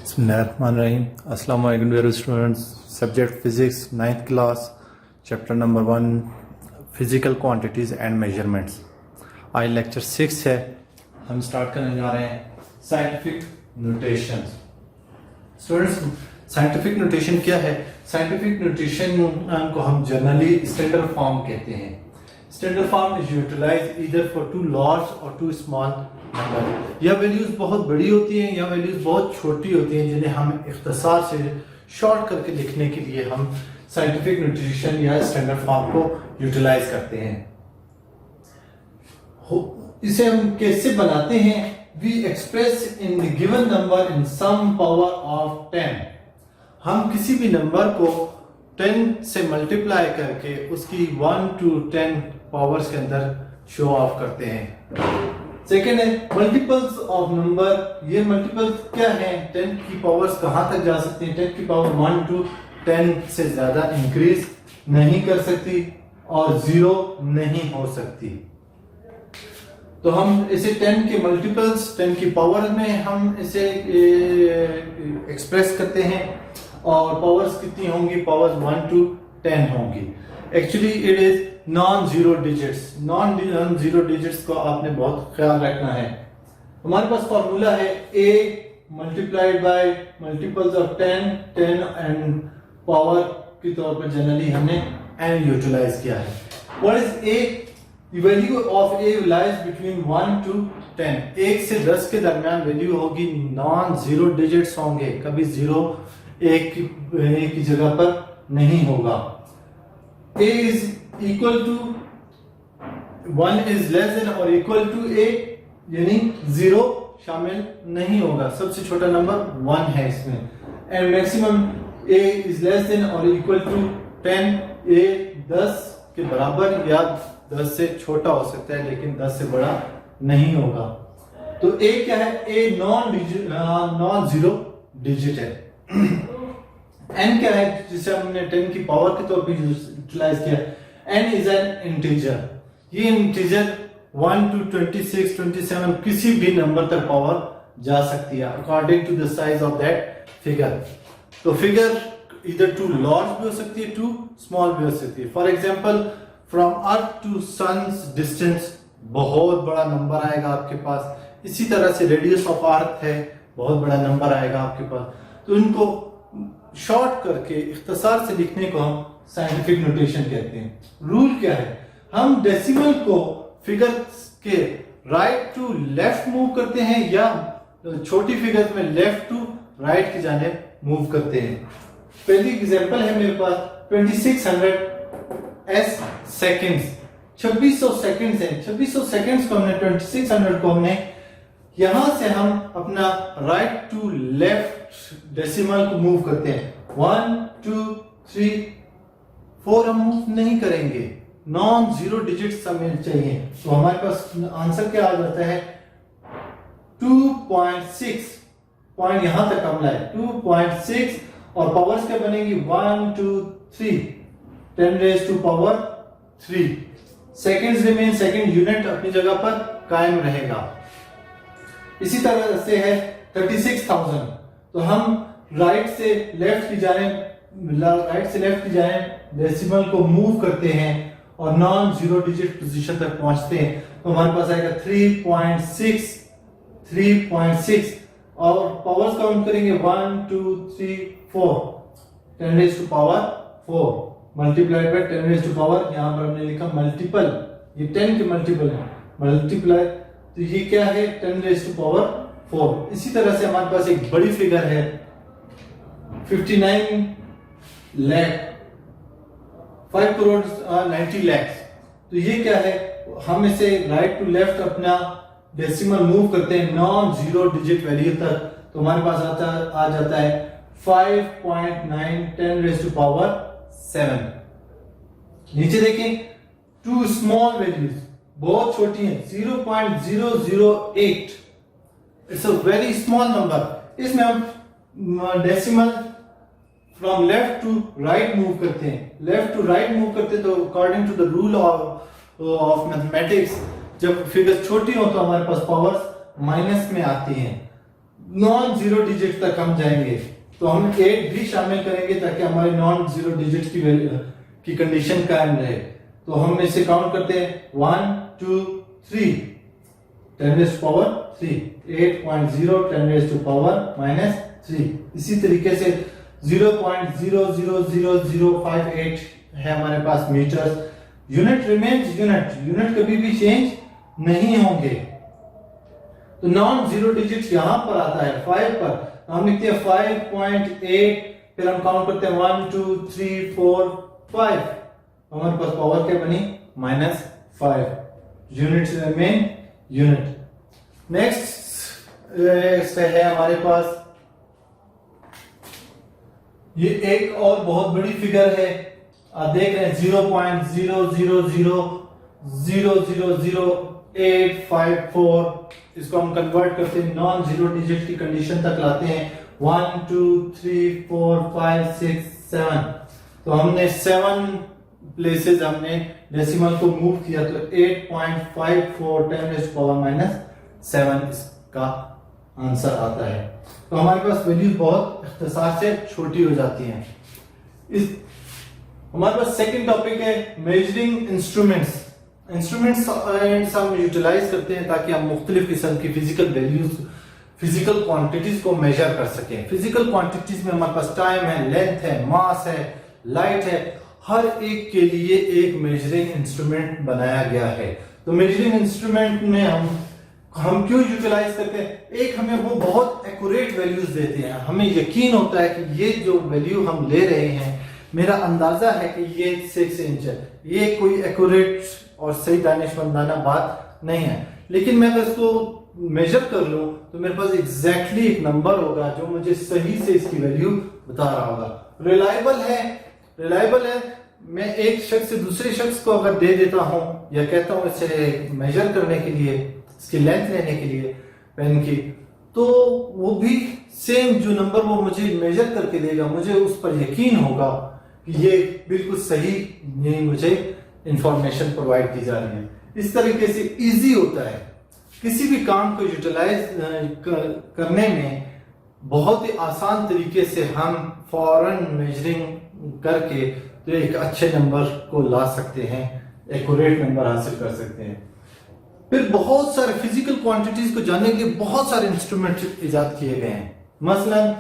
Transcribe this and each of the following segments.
बिस्मिल्लाहिर्रहमानिर्रहीम। अस्सलाम वालेकुम dear students. Subject physics 9th class, chapter number 1 physical quantities and measurements. आज लेक्चर 6 है। हम स्टार्ट करने जा रहे हैं scientific notation. Students, scientific notation क्या है? साइंटिफिक नोटेशन को हम जनरली स्टैंडर्ड फॉर्म कहते हैं। Standard form is utilise either for too large और टू स्मॉल नंबर। या वैल्यूज बहुत बड़ी होती हैं या वैल्यूज बहुत छोटी होती हैं, जिन्हें हम इख्तिसार से शॉर्ट करके लिखने के लिए हम साइंटिफिक नोटेशन या स्टैंडर्ड फॉर्म को यूटिलाइज करते हैं। इसे हम कैसे बनाते हैं? We express in the given number in some power of 10। हम किसी भी नंबर को 10 से मल्टीप्लाई करके उसकी 1 to 10 पावर्स के अंदर शो ऑफ करते हैं। सेकेंड है मल्टीपल्स ऑफ नंबर। ये मल्टीपल्स क्या है? 10 की पावर्स कहां तक जा सकती हैं? 10 की पावर 1 to 10 से ज्यादा इंक्रीज नहीं कर सकती और 0 नहीं हो सकती। तो हम इसे 10 के मल्टीपल्स, 10 की पावर में हम इसे एक्सप्रेस करते हैं और पावर्स कितनी होंगी? पावर्स 1 to 10 होंगी। Actually it is non zero digits. Non zero digits को आपने बहुत ख्याल रखना है। हमारे पास फॉर्मूला है a multiplied by multiples of 10 and power के तौर पर जनरली हमने n यूटिलाइज किया है। What is a? The value of a lies between 1 to 10। 1 से 10 के दरमियान वैल्यू होगी। नॉन जीरो डिजिट्स होंगे, कभी 0 एक की जगह पर नहीं होगा। a is equal to 1 is less than or equal to a, यानी 0 शामिल नहीं होगा। सबसे छोटा नंबर 1 है इसमें। And maximum a is less than or equal to 10। a 10 के बराबर या 10 से छोटा हो सकता है, लेकिन 10 से बड़ा नहीं होगा। तो a क्या है? a नॉन जीरो डिजिट है। n क्या है जिसे हमने 10 की पावर के तौर पर यूटिलाइज किया? n is an integer. ये इंटीजर 1 to 26, 27 किसी भी नंबर तक पावर जा सकती है according to the size of that figure. तो फिगर इधर टू लार्ज भी हो सकती है, टू स्मॉल भी हो सकती है। For example from earth to sun's distance बहुत बड़ा नंबर आएगा आपके पास। इसी तरह से रेडियस ऑफ अर्थ है, बहुत बड़ा नंबर आएगा आपके पास। तो इनको शॉर्ट करके इख्तिसार से लिखने को हम साइंटिफिक नोटेशन कहते हैं। रूल क्या है? हम डेसिमल को फिगर के राइट टू लेफ्ट मूव करते हैं या छोटी फिगर में लेफ्ट टू राइट की जानिब मूव करते हैं। पहली एग्जांपल है मेरे पास 2600 s सेकेंड्स। 2600 सेकेंड्स है। 2600 सेकेंड्स को हमने 2600 को हमने यहां से हम अपना राइट टू लेफ्ट डेसिमल को मूव करते हैं। 1 2 3 4 हम मूव नहीं करेंगे। नॉन जीरो डिजिट हमें चाहिए। तो हमारे पास आंसर क्या आ जाता है? 2.6 पॉइंट यहां तक हम लाए 2.6 और पावर्स क्या बनेगी? 1 2 3 10 raised to power 3 seconds remain. Second unit अपनी जगह पर कायम रहेगा। इसी तरह से है 36,000। तो हम राइट से लेफ्ट की जानिब डेसिमल को मूव करते हैं और नॉन जीरो डिजिट पोजीशन तक पहुंचते हैं। तो हमारे पास आएगा 3.6 और पावर्स काउंट करेंगे 1 2 3 4 10 raised to power 4 multiplied by 10 raised to power, यहां पर हमने लिखा मल्टीपल, ये 10 के मल्टीपल है मल्टीप्लाई। तो ये क्या है? 10 raised to power 4। इसी तरह से हमारे पास एक बड़ी फिगर है 59 लाख 5 करोड़ 90 लाख। तो ये क्या है? हम इसे राइट टू लेफ्ट अपना डेसिमल मूव करते हैं नॉन जीरो डिजिट वैल्यू तक। तो हमारे पास आ जाता है 5.9 10 raised to power 7। नीचे देखें, टू स्मॉल वैल्यूज बहुत छोटी हैं 0.008। It's a very small number. इसमें हम decimal from left to right move करते हैं। लेफ्ट टू राइट मूव करते हैं तो according to the rule of mathematics, जब फिगर छोटी हो तो हमारे पास पावर्स माइनस में आती हैं। नॉन जीरो डिजिट तक हम जाएंगे, तो हम 8 भी शामिल करेंगे ताकि हमारे नॉन जीरो डिजिट की कंडीशन कायम रहे। तो हम इसे काउंट करते हैं 1 2 3 10 raised to power 3 8.0 10 raised to power -3। इसी तरीके से 0.000058 है हमारे पास मीटर्स। यूनिट रिमेन्स यूनिट कभी भी चेंज नहीं होंगे। तो नॉन जीरो डिजिट यहां पर आता है 5 पर, तो हम लिखते हैं 5.8, फिर हम काउंट करते हैं 1 2 3 4 5, हमारे पास पावर क्या बनी -5। Units remain unit. नेक्स्ट है हमारे पास ये एक और बहुत बड़ी फिगर है, आप देख रहे हैं 0.00000854। इसको हम कन्वर्ट करते हैं नॉन जीरो डिजिट की कंडीशन तक लाते हैं 1 2 3 4 5 6 7। तो हमने 7 प्लेसेस हमने डेसिमल को मूव किया, तो 8.54 10 raised to power -7 इसका आंसर आता है। तो हमारे पास वैल्यूज बहुत इख्तिसार से छोटी हो जाती हैं। इस हमारे पास सेकंड टॉपिक है मेजरिंग इंस्ट्रूमेंट्स। इंस्ट्रूमेंट्स हम यूटिलाइज करते हैं ताकि हम मुख्तलिफ किस्म की फिजिकल वैल्यूज, फिजिकल क्वांटिटीज को मेजर कर सकें। फिजिकल क्वांटिटीज में हमारे पास टाइम है, लेंथ है, मास है, लाइट है, हर एक के लिए एक मेजरिंग इंस्ट्रूमेंट बनाया गया है। तो मेजरिंग इंस्ट्रूमेंट में हम क्यों यूटिलाइज करते हैं, एक हमें वो बहुत एक्यूरेट वैल्यूज देते हैं, हमें यकीन होता है कि ये जो वैल्यू हम ले रहे हैं, मेरा अंदाजा है कि ये 6 इंच है, ये कोई एक्यूरेट और सही दानिशमंदाना बात नहीं है। लेकिन मैं अगर इसको मेजर कर लूं तो मेरे पास एग्जैक्टली एक नंबर होगा जो मुझे सही से इसकी वैल्यू बता रहा होगा। रिलायबल है। मैं एक शख्स से दूसरे शख्स को अगर दे देता हूं या कहता हूं इसे मेजर करने के लिए, इसकी लेंथ लेने के लिए पेन की, तो वो भी सेम जो नंबर वो मुझे मेजर करके देगा, मुझे उस पर यकीन होगा कि ये बिल्कुल सही नहीं मुझे इंफॉर्मेशन प्रोवाइड की जा रही है। इस तरीके से इजी होता है किसी भी काम को यूटिलाइज करने में, बहुत ही आसान तरीके से हम फौरन मेजरिंग करके तो एक अच्छे नंबर को ला सकते हैं, एक्यूरेट नंबर हासिल कर सकते हैं। फिर बहुत सारे फिजिकल क्वांटिटीज को जानने के लिए बहुत सारे इंस्ट्रूमेंट इजाद किए गए हैं। मसलन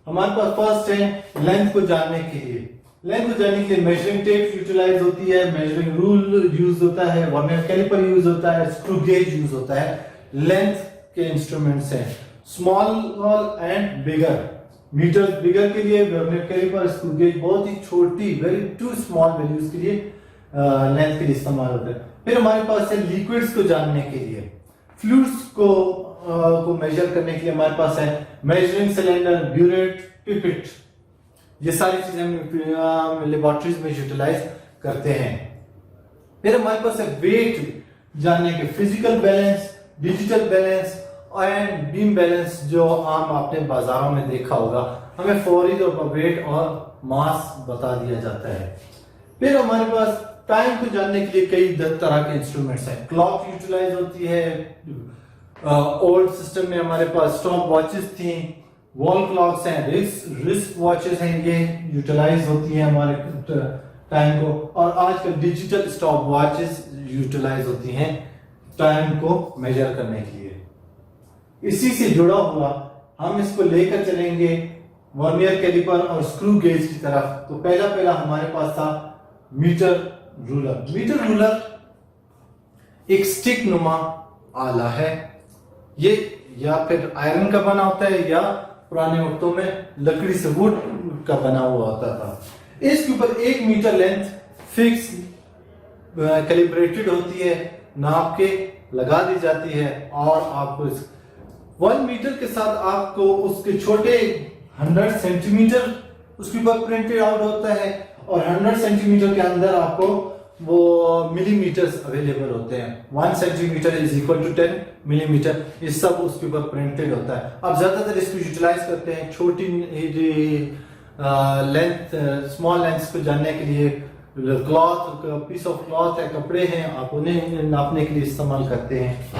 हमारे पास फर्स्ट है लेंथ को जानने के लिए। लेंथ को जानने के लिए मेजरिंग टेप यूटिलाइज होती है, मेजरिंग रूल यूज होता है, वर्नियर कैलिपर यूज होता है, स्क्रू गेज यूज होता है। लेंथ के इंस्ट्रूमेंट्स हैं स्मॉल एंड बिगर। मीटर बिगर के लिए वर्नियर कैलिपर, स्क्रू गेज बहुत ही छोटी, वेरी टू स्मॉल वैल्यूज के लिए लेंथ के लिए इस्तेमाल होता है। फिर हमारे पास है लिक्विड्स को जानने के लिए, फ्लूइड्स को मेजर करने के लिए हमारे पास है मेजरिंग सिलेंडर, ब्यूरेट, पिपेट। ये सारी चीजें हम लेबोरेटरीज में यूटिलाइज करते हैं। फिर हमारे पास है वेट जानने के, physical balance, digital balance and beam balance, जो आम आपने बाजारों में देखा होगा। हमें फौरी तौर पर वेट और मास बता दिया जाता है। फिर हमारे पास टाइम को जानने के लिए कई तरह के इंस्ट्रूमेंट्स हैं। क्लॉक यूटिलाइज होती है, ओल्ड सिस्टम में हमारे पास स्टॉप वॉचेस थी, वॉल क्लॉक्स हैं, रिस्ट वॉचेस हैं, ये यूटिलाइज होती है हमारे टाइम को। और आजकल डिजिटल स्टॉप वॉचेस यूटिलाइज होती हैं टाइम को मेजर करने के लिए। इसी से जुड़ा हुआ हम इसको लेकर चलेंगे वर्नियर कैलिपर और स्क्रू गेज की तरफ। तो पहला हमारे पास था मीटर रूलर। मीटर रूलर एक स्टिक नुमा आला है, ये या फिर आयरन का बना होता है या पुराने वक्तों में लकड़ी से वुड का बना हुआ होता था। इसके ऊपर 1 मीटर लेंथ फिक्स कैलिब्रेटेड होती है, नाप के लगा दी जाती है और आपको 1 मीटर के साथ आपको उसके छोटे 100 सेंटीमीटर उसके ऊपर प्रिंटेड आउट होता है और 100 सेंटीमीटर के अंदर आपको वो मिलीमीटर्स अवेलेबल होते हैं। 1 centimetre is equal to 10 millimetre, ये सब उसके ऊपर प्रिंटेड होता है। अब ज्यादातर इसको यूटिलाइज करते हैं छोटी लेंथ, स्मॉल लेंथ को जानने के लिए। क्लॉथ, पीस ऑफ क्लॉथ है, कपड़े हैं, आप उन्हें नापने के लिए इस्तेमाल करते हैं।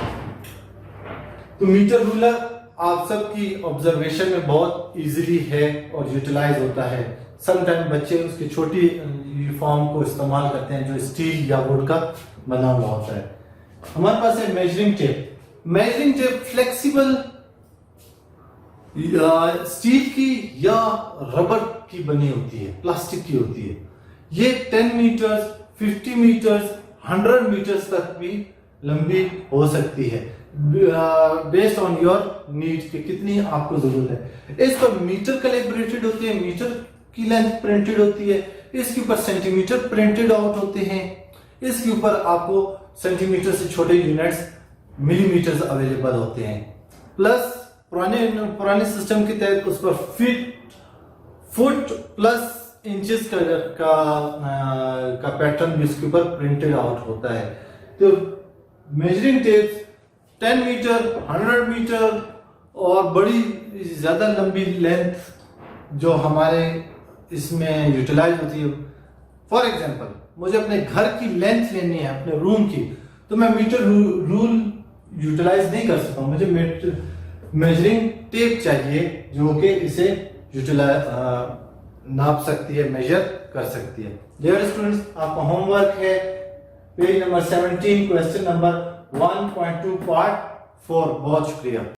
तो मीटर रूलर आप सबकी ऑब्जर्वेशन में बहुत इजीली है और यूटिलाइज होता है। समटाइम बच्चे उसकी छोटी यूनिफॉर्म को इस्तेमाल करते हैं जो स्टील या वुड का बना हुआ होता है। हमारे पास है measuring tape. Measuring tape flexible steel की या रबर की बनी होती है, प्लास्टिक की होती है। ये 10 मीटर्स, 50 मीटर्स, 100 मीटर्स तक भी लंबी हो सकती है, बेस्ड ऑन योर नीड कि कितनी आपको जरूरत है। इस पर मीटर कैलिब्रेटेड होती है, मीटर की लेंथ प्रिंटेड होती है, इसके ऊपर सेंटीमीटर प्रिंटेड आउट होते हैं, इसके ऊपर आपको सेंटीमीटर से छोटे यूनिट्स मिलीमीटर्स अवेलेबल होते हैं। प्लस पुराने सिस्टम के तहत उस पर फुट प्लस इंचेस का पैटर्न भी उसके ऊपर प्रिंटेड आउट होता है। तो मेजरिंग टेप्स 10 मीटर, 100 मीटर और बड़ी ज्यादा लंबी लेंथ जो हमारे इसमें यूटिलाइज होती है। फॉर एग्जांपल मुझे अपने घर की लेंथ लेनी है, अपने रूम की, तो मैं मीटर रूल यूटिलाइज नहीं कर सकता, मुझे मेजरिंग टेप चाहिए जो कि इसे नाप सकती है, मेजर कर सकती है। डियर स्टूडेंट्स, आपका होमवर्क है page number 17 question number 1.2 part 4। बहुत शुक्रिया।